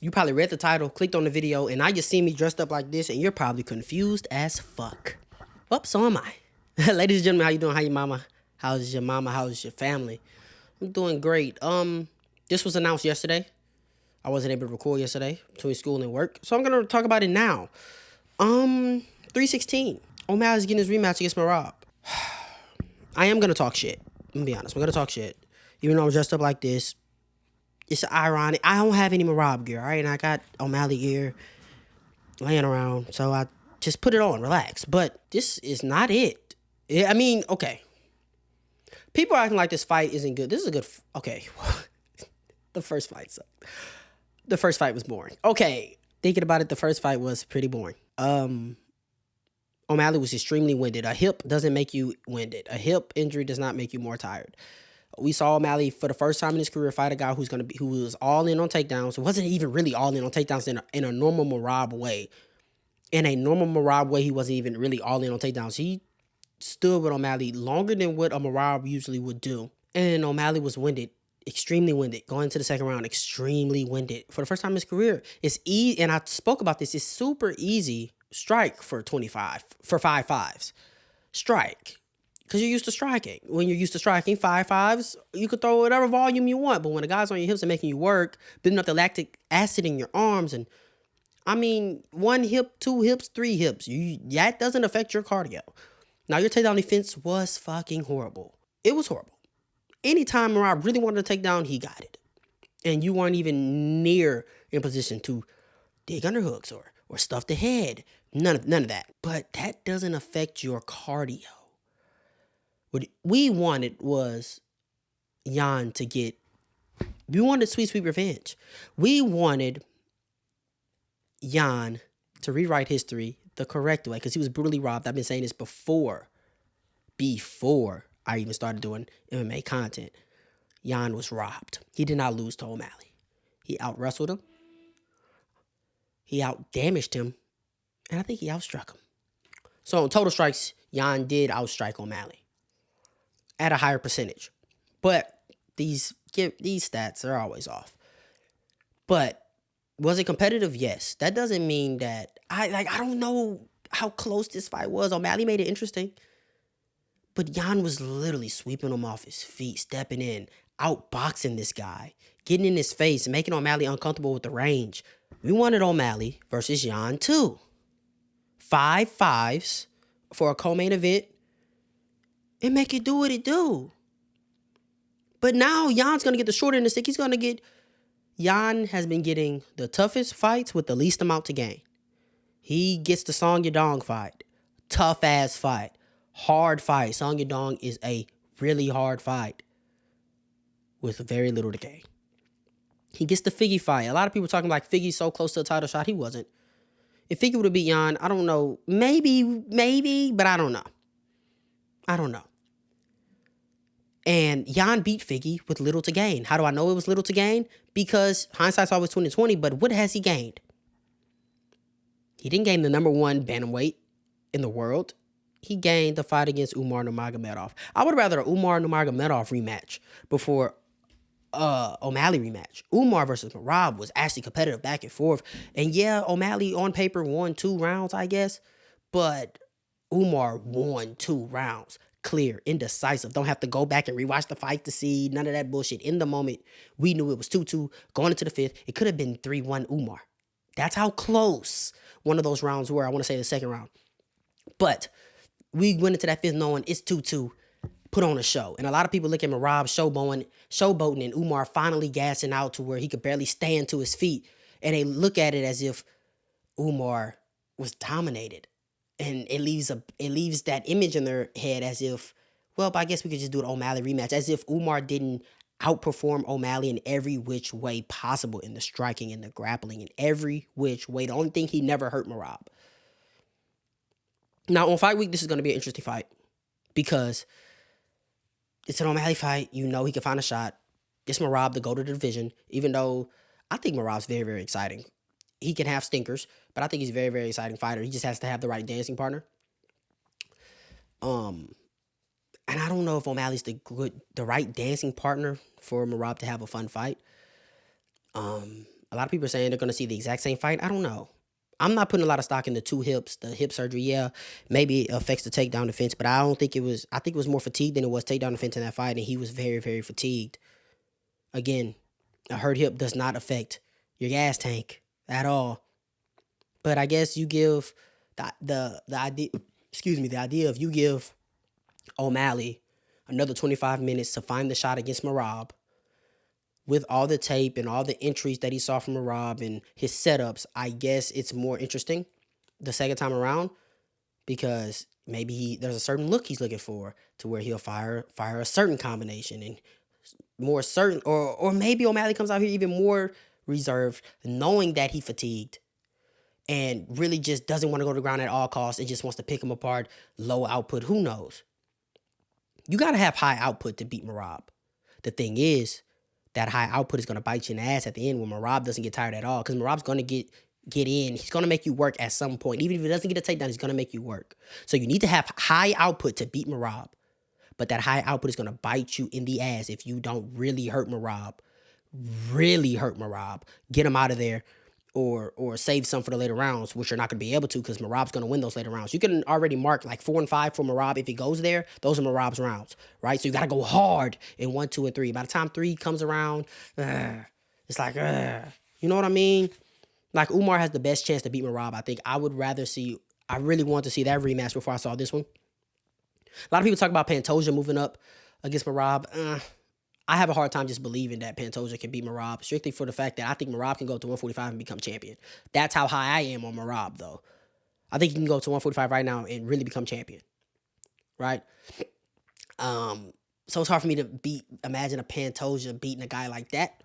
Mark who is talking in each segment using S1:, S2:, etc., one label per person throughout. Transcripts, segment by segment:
S1: You probably read the title, clicked on the video, and now you see me dressed up like this, and you're probably confused as fuck. Well, so am I. Ladies and gentlemen, how you doing? How your mama? How's your mama? How's your family? I'm doing great. This was announced yesterday. I wasn't able to record yesterday between school and work, so I'm gonna talk about it now. 316. O'Malley's getting his rematch against Merab. I am gonna talk shit. I'm gonna be honest. I'm gonna talk shit. Even though I'm dressed up like this, it's ironic. I don't have any Merab gear, all right? And I got O'Malley gear laying around, so I just put it on, relax. But this is not it. I mean, okay. People are acting like this fight isn't good. This is a good. Okay. The first fight sucked. The first fight was boring. Okay. Thinking about it, the first fight was pretty boring. O'Malley was extremely winded. A hip doesn't make you winded. A hip injury does not make you more tired. We saw O'Malley for the first time in his career fight a guy who was all in on takedowns. It wasn't even really all in on takedowns in a normal Merab way. In a normal Merab way, he wasn't even really all in on takedowns. He stood with O'Malley longer than what a Merab usually would do. And O'Malley was winded, extremely winded. Going into the second round, extremely winded. For the first time in his career, it's easy, and I spoke about this, it's super easy strike for 25, for 5.5s. Strike. Because you're used to striking. When you're used to striking 5.5s, you could throw whatever volume you want. But when the guy's on your hips and making you work, building up the lactic acid in your arms, and I mean, 1 hip, 2 hips, 3 hips, that doesn't affect your cardio. Now, your takedown defense was fucking horrible. It was horrible. Anytime Merab really wanted to take down, he got it. And you weren't even near in position to dig underhooks or stuff the head. None of that. But that doesn't affect your cardio. What we wanted was Jan to get... We wanted sweet, sweet revenge. We wanted Jan to rewrite history the correct way because he was brutally robbed. I've been saying this before I even started doing MMA content. Jan was robbed. He did not lose to O'Malley. He out-wrestled him. He out-damaged him. And I think he outstruck him. So on total strikes, Jan did outstrike O'Malley at a higher percentage. But these stats are always off. But was it competitive? Yes. That doesn't mean that... I don't know how close this fight was. O'Malley made it interesting. But Jan was literally sweeping him off his feet, stepping in, outboxing this guy, getting in his face, making O'Malley uncomfortable with the range. We wanted O'Malley versus Jan too. 5.5s for a co-main event and make it do what it do. But now Jan's going to get the short end of the stick. Jan has been getting the toughest fights with the least amount to gain. He gets the Song Yadong fight. Tough ass fight. Hard fight. Song Yadong is a really hard fight with very little to gain. He gets the Figgy fight. A lot of people talking like Figgy's so close to a title shot. He wasn't. If Figgy would have beat Jan, I don't know. Maybe, but I don't know. And Jan beat Figgy with little to gain. How do I know it was little to gain? Because hindsight's always 20/20, but what has he gained? He didn't gain the number 1 bantamweight in the world. He gained the fight against Umar Nurmagomedov. I would rather an Umar Nurmagomedov rematch before O'Malley rematch. Umar versus Merab was actually competitive back and forth. And yeah, O'Malley on paper won 2 rounds, I guess. But Umar won 2 rounds. Clear, indecisive. Don't have to go back and rewatch the fight to see none of that bullshit. In the moment, we knew it was 2-2. Going into the 5th, it could have been 3-1 Umar. That's how close one of those rounds were. I want to say the second round. But we went into that 5th knowing it's 2-2. Put on a show. And a lot of people look at Merab showboating and Umar finally gassing out to where he could barely stand to his feet. And they look at it as if Umar was dominated. And it leaves that image in their head as if, well, but I guess we could just do an O'Malley rematch. As if Umar didn't outperform O'Malley in every which way possible, in the striking, in the grappling, in every which way. The only thing he never hurt Merab. Now, on fight week, this is going to be an interesting fight because it's an O'Malley fight. You know he can find a shot. It's Merab to go to the division, even though I think Merab's very, very exciting. He can have stinkers, but I think he's a very, very exciting fighter. He just has to have the right dancing partner. And I don't know if O'Malley's the right dancing partner for Merab to have a fun fight. A lot of people are saying they're going to see the exact same fight. I don't know. I'm not putting a lot of stock in the two hips, the hip surgery. Yeah, maybe it affects the takedown defense, but I don't think it was. I think it was more fatigue than it was takedown defense in that fight, and he was very, very fatigued. Again, a hurt hip does not affect your gas tank at all. But I guess you give the idea. Excuse me, the idea of you give O'Malley another 25 minutes to find the shot against Merab with all the tape and all the entries that he saw from Merab and his setups. I guess it's more interesting the second time around because maybe there's a certain look he's looking for to where he'll fire a certain combination and more certain, or maybe O'Malley comes out here even more reserved, knowing that he fatigued and really just doesn't want to go to the ground at all costs and just wants to pick him apart, low output. Who knows? You got to have high output to beat Merab. The thing is, that high output is going to bite you in the ass at the end when Merab doesn't get tired at all, because Merab's going to get in. He's going to make you work at some point. Even if he doesn't get a takedown, he's going to make you work. So you need to have high output to beat Merab. But that high output is going to bite you in the ass if you don't really hurt Merab. Really hurt Merab. Get him out of there. Or save some for the later rounds, which you're not going to be able to because Merab's going to win those later rounds. You can already mark like 4 and 5 for Merab. If he goes there, those are Merab's rounds, right? So you got to go hard in 1, 2, and 3. By the time 3 comes around, it's like, you know what I mean? Like Umar has the best chance to beat Merab. I think I really want to see that rematch before I saw this one. A lot of people talk about Pantoja moving up against Merab. I have a hard time just believing that Pantoja can beat Merab, strictly for the fact that I think Merab can go to 145 and become champion. That's how high I am on Merab, though. I think he can go to 145 right now and really become champion, right? So it's hard for me to imagine a Pantoja beating a guy like that.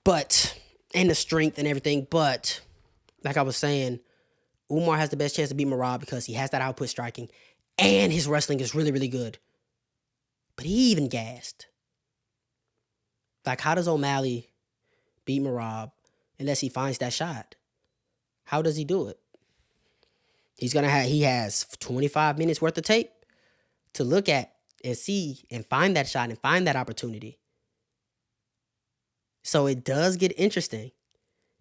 S1: But, and the strength and everything, but, like I was saying, Umar has the best chance to beat Merab because he has that output striking, and his wrestling is really, really good. But he even gassed. Like, how does O'Malley beat Merab unless he finds that shot? How does he do it? He has 25 minutes worth of tape to look at and see and find that shot and find that opportunity. So it does get interesting.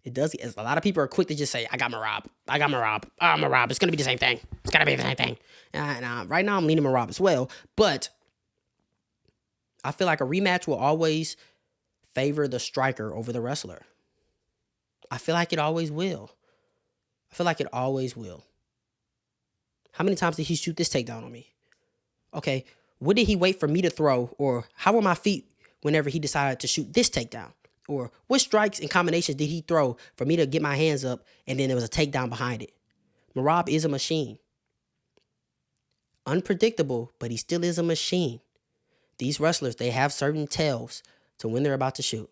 S1: It does. A lot of people are quick to just say, I got Merab. Merab. It's going to be the same thing. It's going to be the same thing. And right now I'm leaning Merab as well. But I feel like a rematch will always favor the striker over the wrestler. I feel like it always will. How many times did he shoot this takedown on me? Okay, what did he wait for me to throw? Or how were my feet whenever he decided to shoot this takedown? Or what strikes and combinations did he throw for me to get my hands up and then there was a takedown behind it? Merab is a machine. Unpredictable, but he still is a machine. These wrestlers, they have certain tells to when they're about to shoot.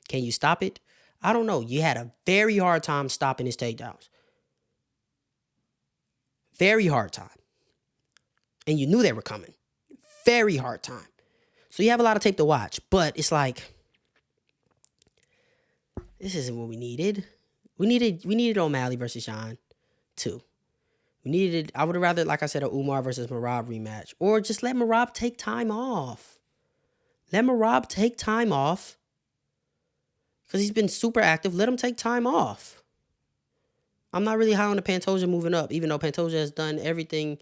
S1: Can you stop it? I don't know. You had a very hard time stopping his takedowns. Very hard time. And you knew they were coming. Very hard time. So you have a lot of tape to watch, but it's like, this isn't what we needed. We needed O'Malley versus Jan too. I would have rather, like I said, a Umar versus Merab rematch. Or just let Merab take time off. Because he's been super active. Let him take time off. I'm not really high on the Pantoja moving up, even though Pantoja has done everything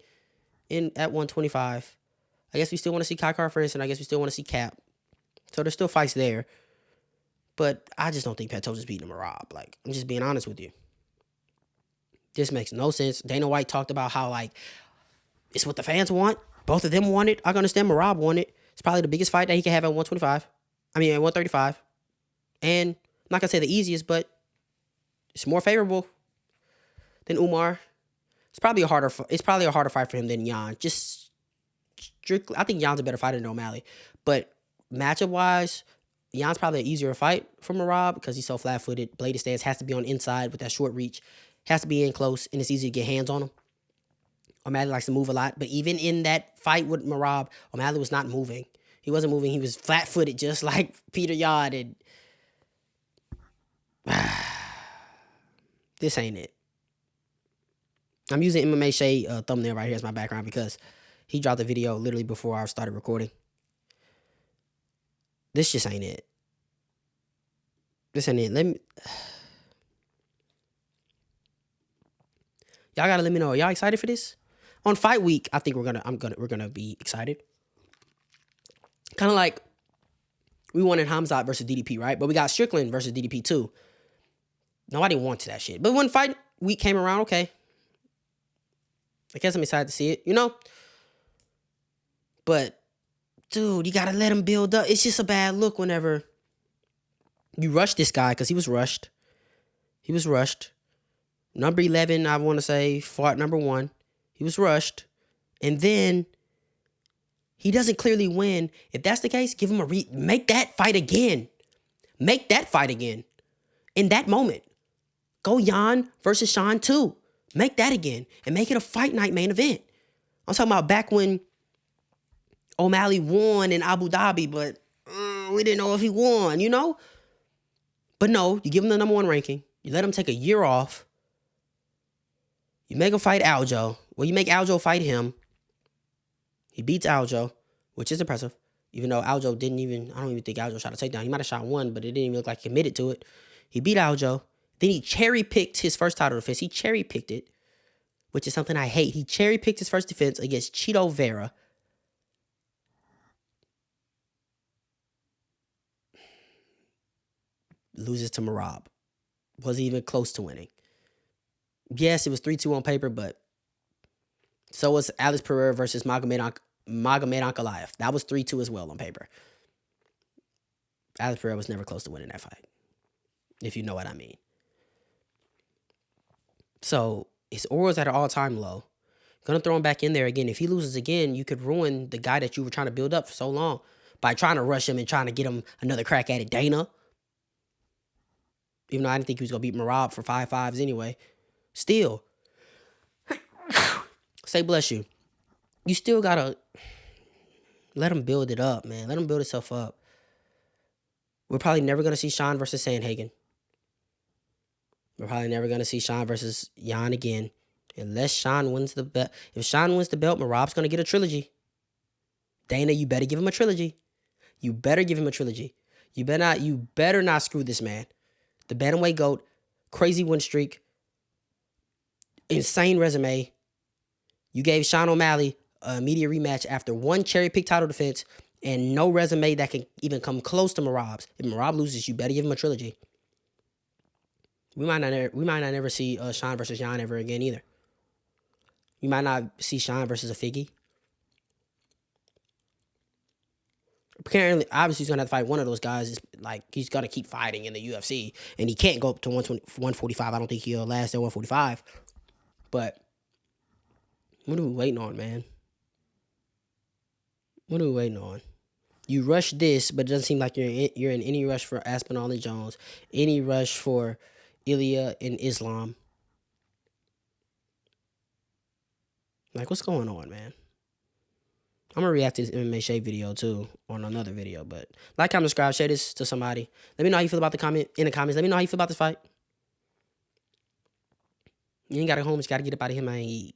S1: at 125. I guess we still want to see Kai Car-France, and I guess we still want to see Cap. So there's still fights there. But I just don't think Pantoja's beating Merab. Like, I'm just being honest with you. This makes no sense. Dana White talked about how, like, it's what the fans want. Both of them want it. I can understand Merab want it. It's probably the biggest fight that he can have at 125. At 135. And I'm not going to say the easiest, but it's more favorable than Umar. It's probably a harder fight for him than Jan. Just strictly, I think Jan's a better fighter than O'Malley. But matchup-wise, Jan's probably an easier fight for Merab because he's so flat-footed. Bladed stance has to be on inside with that short reach. Has to be in close, and it's easy to get hands on him. O'Malley likes to move a lot, but even in that fight with Merab, O'Malley was not moving. He wasn't moving. He was flat-footed, just like Peter Yan. And this ain't it. I'm using MMA Shade thumbnail right here as my background because he dropped the video literally before I started recording. This just ain't it. This ain't it. Y'all gotta let me know. Are y'all excited for this? On fight week, I think we're gonna be excited. Kind of like we wanted Hamzat versus DDP, right? But we got Strickland versus DDP too. Nobody wants that shit. But when fight week came around, okay. I guess I'm excited to see it, you know? But, dude, you gotta let him build up. It's just a bad look whenever you rush this guy, because he was rushed. He was rushed. Number 11, I want to say, fought number 1. He was rushed. And then he doesn't clearly win. If that's the case, give him make that fight again. Make that fight again. In that moment. Go Jan versus Sean too. Make that again. And make it a fight night main event. I'm talking about back when O'Malley won in Abu Dhabi, but we didn't know if he won, you know? But no, you give him the number 1 ranking. You let him take a year off. You make him fight Aljo. Well, you make Aljo fight him. He beats Aljo, which is impressive. Even though Aljo I don't even think Aljo shot a takedown. He might have shot one, but it didn't even look like he committed to it. He beat Aljo. Then he cherry-picked his first title defense. He cherry-picked it, which is something I hate. He cherry-picked his first defense against Chito Vera. Loses to Merab. Wasn't even close to winning. Yes, it was 3-2 on paper, but so was Alex Pereira versus Magomed Ankalaev. That was 3-2 as well on paper. Alex Pereira was never close to winning that fight, if you know what I mean. So his aura's at an all-time low. Gonna throw him back in there again. If he loses again, you could ruin the guy that you were trying to build up for so long by trying to rush him and trying to get him another crack at it. Dana. Even though I didn't think he was going to beat Merab for 5-5s anyway. Still. Say bless you. You still got to let him build it up, man. Let him build itself up. We're probably never going to see Sean versus Sandhagen. We're probably never going to see Sean versus Jan again. Unless Sean wins the belt. If Sean wins the belt, Merab's going to get a trilogy. Dana, you better give him a trilogy. You better give him a trilogy. You better not screw this man. The bantamweight GOAT, crazy win streak, insane resume. You gave Sean O'Malley an immediate rematch after one cherry-picked title defense and no resume that can even come close to Merab's. If Merab loses, you better give him a trilogy. We might not never see Sean versus Jan ever again either. You might not see Sean versus a Figgy. Apparently, obviously, he's going to have to fight one of those guys. It's like, he's going to keep fighting in the UFC. And he can't go up to 145. I don't think he'll last at 145. But what are we waiting on, man? What are we waiting on? You rush this, but it doesn't seem like you're in any rush for Aspinall and Jones. Any rush for Ilya and Islam. Like, what's going on, man? I'm going to react to this MMA Shade video, too, on another video. But like, comment, subscribe, share this to somebody. Let me know how you feel about in the comments. Let me know how you feel about this fight. You ain't got to go home. You got to get up out of here, man.